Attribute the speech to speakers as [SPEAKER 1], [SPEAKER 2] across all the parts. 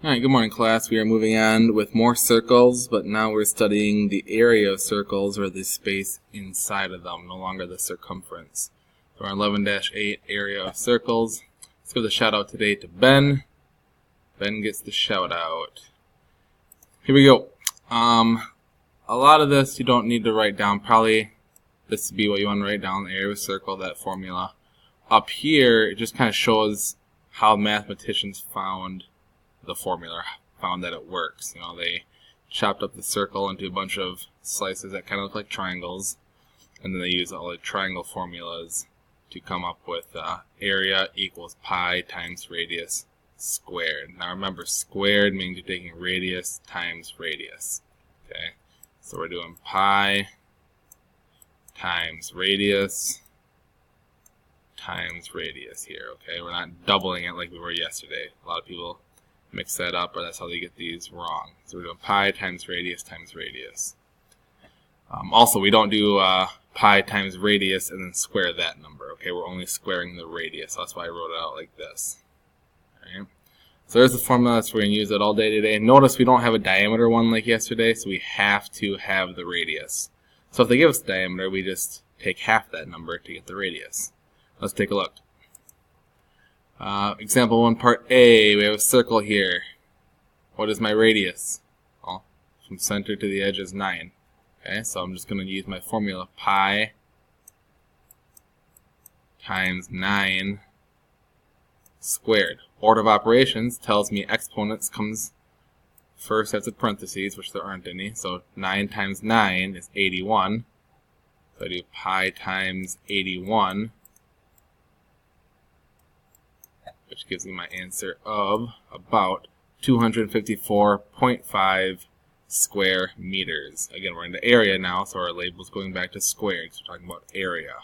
[SPEAKER 1] Alright, good morning class. We are moving on with more circles, but now we're studying the area of circles or the space inside of them, no longer the circumference. So we're on 11-8, area of circles. Let's give the shout out today to Ben. Ben gets the shout out. Here we go. A lot of this you don't need to write down. Probably this would be what you want to write down, the area of a circle, that formula. Up here, it just kind of shows how mathematicians found the formula, found that it works. You know, they chopped up the circle into a bunch of slices that kind of look like triangles, and then they use all the triangle formulas to come up with area equals pi times radius squared. Now remember, squared means you're taking radius times radius. Okay, so we're doing pi times radius here. Okay, we're not doubling it like we were yesterday. A lot of people mix that up, or that's how they get these wrong. So we're doing pi times radius times radius. Also, we don't do pi times radius and then square that number. Okay, we're only squaring the radius. That's why I wrote it out like this. All right. So there's the formula. That's we're going to use it all day today. Notice we don't have a diameter one like yesterday, so we have to have the radius. So if they give us the diameter, we just take half that number to get the radius. Let's take a look. Example 1, part A, we have a circle here. What is my radius? Well, from center to the edge is 9. Okay, so I'm just going to use my formula, pi times 9 squared. Order of operations tells me exponents comes first after parentheses, which there aren't any. So 9 times 9 is 81. So I do pi times 81. Which gives me my answer of about 254.5 square meters. Again, we're in the area now, so our label's going back to squared, so we're talking about area.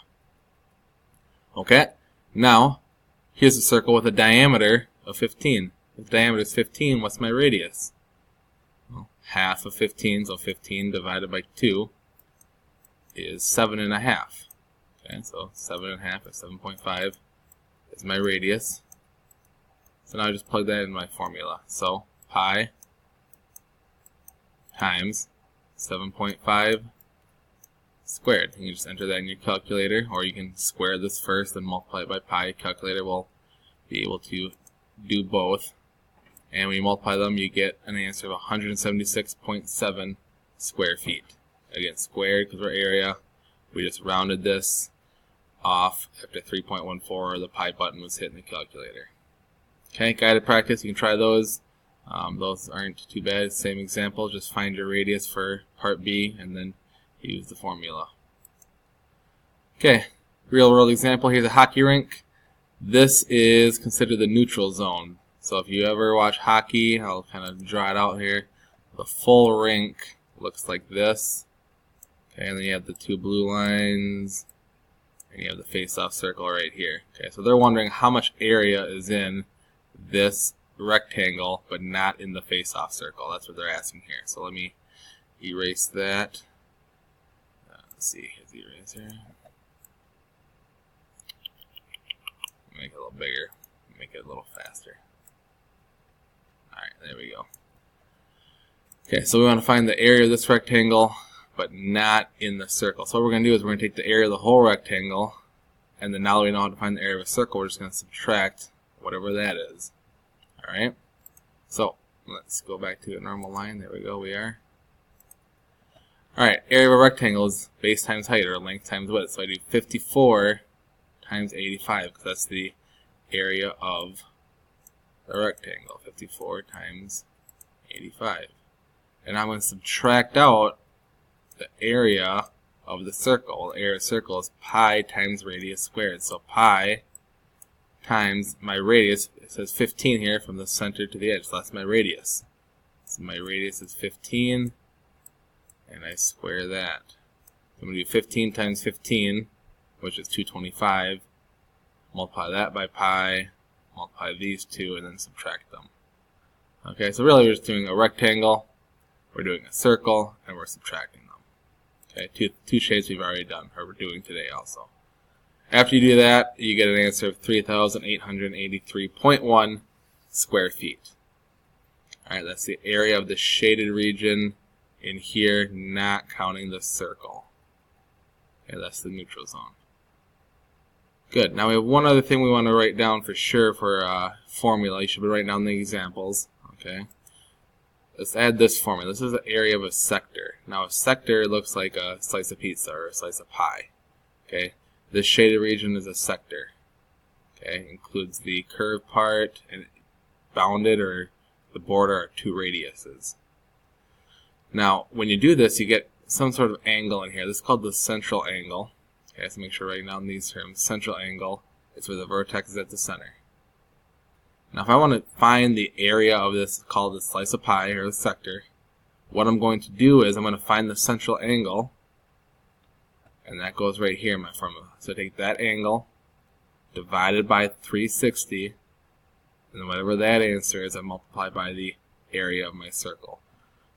[SPEAKER 1] Okay, now, here's a circle with a diameter of 15. If the diameter is 15, what's my radius? Well, half of 15, so 15 divided by 2 is 7.5. Okay, so 7.5 is 7.5 is my radius. So now I just plug that in my formula. So pi times 7.5 squared. You can just enter that in your calculator, or you can square this first and multiply it by pi. Your calculator will be able to do both. And when you multiply them, you get an answer of 176.7 square feet. Again, squared because we're area. We just rounded this off after 3.14. The pi button was hit in the calculator. Okay, guided practice, you can try those. Those aren't too bad. Same example, just find your radius for part B and then use the formula. Okay, real world example, here's a hockey rink. This is considered the neutral zone. So if you ever watch hockey, I'll kind of draw it out here. The full rink looks like this. Okay, and then you have the two blue lines, and you have the face-off circle right here. Okay, so they're wondering how much area is in this rectangle, but not in the face-off circle. That's what they're asking here. So let me erase that. Let's see, here's the eraser. Make it a little bigger. Make it a little faster. Alright, there we go. Okay, so we want to find the area of this rectangle, but not in the circle. So what we're going to do is we're going to take the area of the whole rectangle, and then now that we know how to find the area of a circle, we're just going to subtract whatever that is. Alright, so let's go back to a normal line. There we go, we are. Alright, area of a rectangle is base times height, or length times width. So I do 54 times 85, because that's the area of the rectangle. 54 times 85. And I'm going to subtract out the area of the circle. The area of the circle is pi times radius squared. So pi times my radius, it says 15 here from the center to the edge, so that's my radius. So my radius is 15, and I square that. So I'm going to do 15 times 15, which is 225, multiply that by pi, multiply these two, and then subtract them. Okay, so really we're just doing a rectangle, we're doing a circle, and we're subtracting them. Okay, two shapes we've already done, or we're doing today also. After you do that, you get an answer of 3,883.1 square feet. Alright, that's the area of the shaded region in here, not counting the circle. Okay, that's the neutral zone. Good. Now we have one other thing we want to write down for sure for formula. You should be writing down the examples. Okay. Let's add this formula. This is the area of a sector. Now a sector looks like a slice of pizza or a slice of pie. Okay. This shaded region is a sector. Okay. Includes the curved part and bounded or the border are two radiuses. Now when you do this, you get some sort of angle in here. This is called the central angle. Okay, so make sure writing down these terms. Central angle is where the vertex is at the center. Now if I want to find the area of this, called the slice of pie or the sector, what I'm going to do is I'm going to find the central angle, and that goes right here in my formula. So take that angle divided by 360, and then whatever that answer is, I multiply by the area of my circle.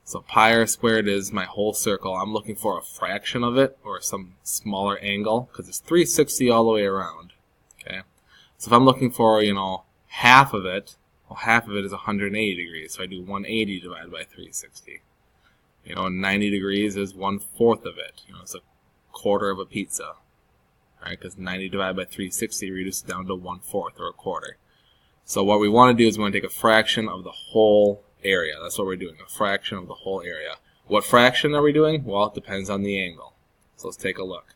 [SPEAKER 1] So pi r squared is my whole circle. I'm looking for a fraction of it, or some smaller angle, because it's 360 all the way around. Okay, so if I'm looking for, half of it, well, half of it is 180 degrees. So I do 180 divided by 360. 90 degrees is 1/4 of it. It's a quarter of a pizza. Right? Because 90 divided by 360 reduces down to 1/4 or a quarter. So what we want to do is we want to take a fraction of the whole area. That's what we're doing, a fraction of the whole area. What fraction are we doing? Well, it depends on the angle. So let's take a look.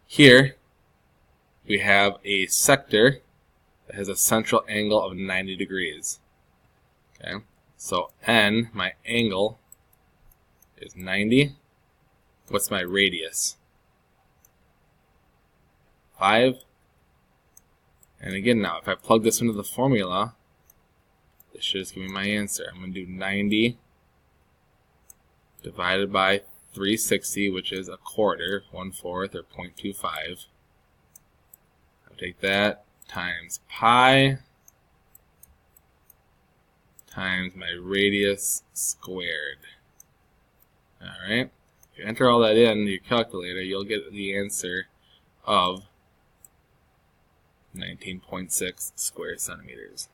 [SPEAKER 1] Here we have a sector that has a central angle of 90 degrees. Okay, so N, my angle, is 90. What's my radius? 5. And again now, if I plug this into the formula, this should just give me my answer. I'm going to do 90 divided by 360, which is a quarter, 1/4 or 0.25. I'll take that times pi times my radius squared. Alright, if you enter all that in your calculator, you'll get the answer of 19.6 square centimeters.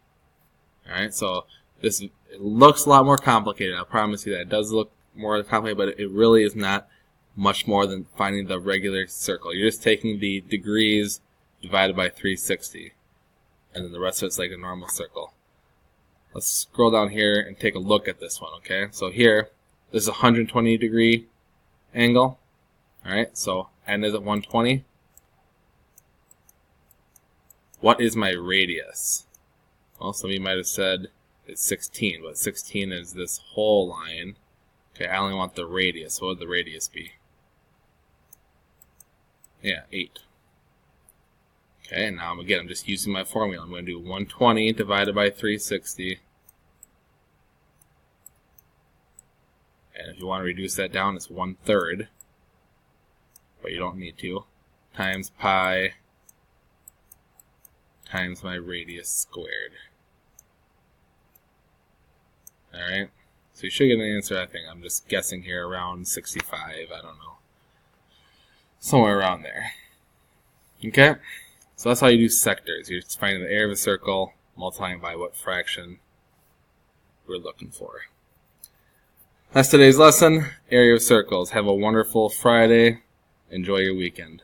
[SPEAKER 1] Alright, so it looks a lot more complicated. I promise you that. It does look more complicated, but it really is not much more than finding the regular circle. You're just taking the degrees divided by 360, and then the rest of it's like a normal circle. Let's scroll down here and take a look at this one, okay? So here, this is a 120 degree angle. Alright, so N is at 120. What is my radius? Well, some of you might have said it's 16, but 16 is this whole line. Okay, I only want the radius. What would the radius be? Yeah, 8. Okay, and now I'm just using my formula. I'm going to do 120 divided by 360. And if you want to reduce that down, it's 1/3. But you don't need to. Times pi times my radius squared. Alright, so you should get an answer, I think. I'm just guessing here around 65, I don't know. Somewhere around there. Okay, so that's how you do sectors. You're just finding the area of a circle, multiplying by what fraction we're looking for. That's today's lesson, area of circles. Have a wonderful Friday. Enjoy your weekend.